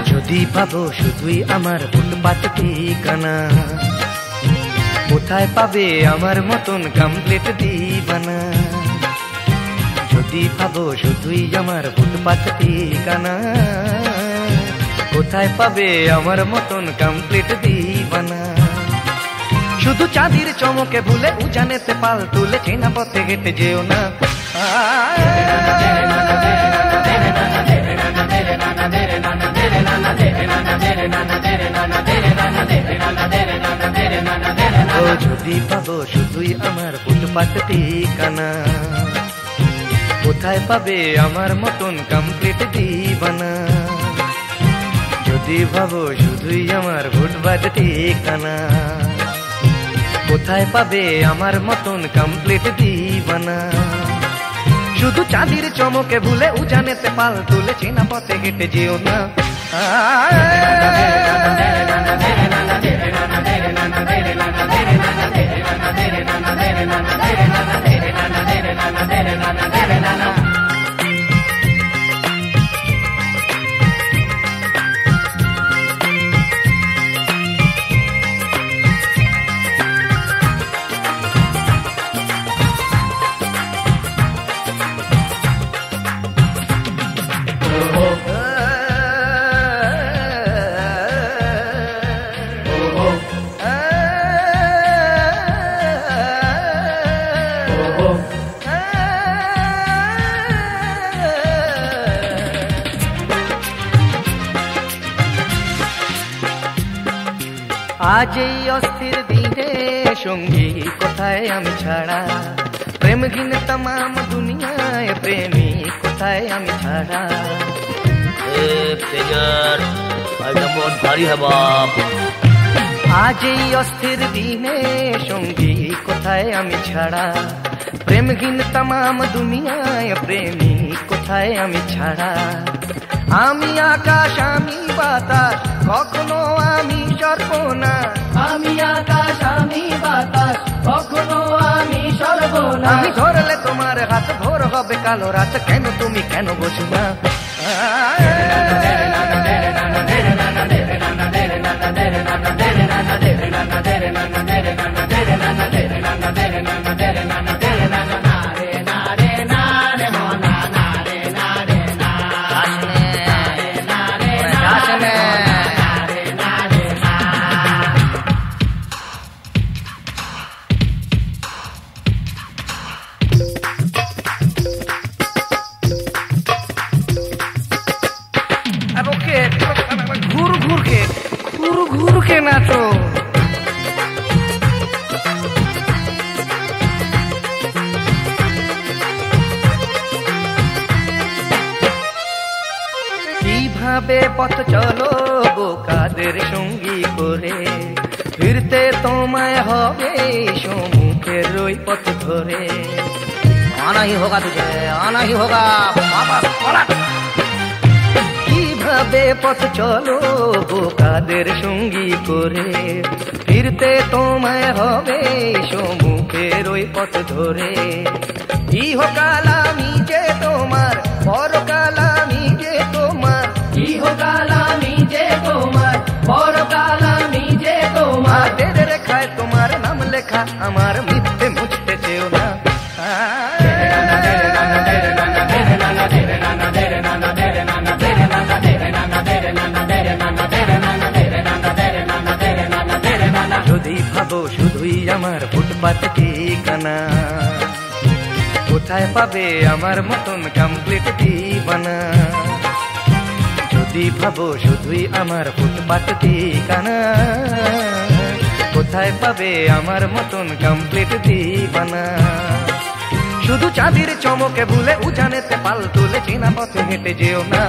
যদি পাবো শুধুই আমার ফুটপাত ঠিকানা, কোথায় পাবে আমার মতন কমপ্লিট দিবানা। যদি পাবো শুধুই আমার ফুটপাত ঠিকানা, কোথায় পাবে আমার মতন কমপ্লিট দিবানা। শুধু চাঁদির চমকে ভুলে উজানেতে পাল তুলে চেনা পথে হেঁটে যেও না। ও যদি পাবো শুধুই আমার ফুটপাত ঠিকানা, কোথায় পাবে আমার মতন কমপ্লিট দিবানা। যদি ভাবো শুধুই আমার ফুটপাত ঠিকানা, কোথায় পাবে আমার মতন কমপ্লিট দিবানা। শুধু চাঁদির চমকে ভুলে উজানেতে পাল তুলে চেনা পথে হেঁটে যেও না। আজ এই অস্থির দিনে সঙ্গী কোথায় আমি ছাড়া, প্রেমহীন तमाम দুনিয়ায় প্রেমী কোথায় আমি ছাড়া। बहुत भारी है बाप। আজ এই অস্থির দিনে সঙ্গী কোথায় আমি ছাড়া, প্রেমহীন तमाम দুনিয়ায় প্রেমী কোথায় আমি ছাড়া। আমি আকাশ আমি বাতাস কখনো আমি সর্বনা, আমি আকাশ আমি বাতাস কখনো আমি সর্বনা। আমি ধরলে তোমার হাত ভোর হবে কালো রাত, কেন তুমি কেন বোঝো না। ঘুর কে নাচো। কিভাবে পথ চলো বোকাদের সঙ্গী করে, ফিরতে তোমায় হবে সম্মুখের ওই পথ ধরে। आना ही होगा तुझे, आना ही होगा वापस पलट। কিভাবে পথ চলো বোকাদের সঙ্গী করে, ফিরতে তোমায় হবে সম্মুখের ওই পথ ধরে। ইহকাল আমি যে তোমার, পরকাল আমি যে তোমার। ইহকাল আমি যে তোমার, পরকাল আমি যে তোমার। হাতের রেখায় তোমার নাম লেখা, আমার মিথ্যে মুছতে চেও না। যদি ভাবো শুধুই আমার ফুটপাত ঠিকানা, কোথায় পাবে আমার মতন কমপ্লিট দিবানা। যদি ভাবো শুধুই আমার ফুটপাত ঠিকানা, কোথায় পাবে আমার মতন কমপ্লিট দিবানা। শুধু চাঁদির চমকে ভুলে উজানেতে পাল তুলে চেনা পথে হেঁটে যেও না।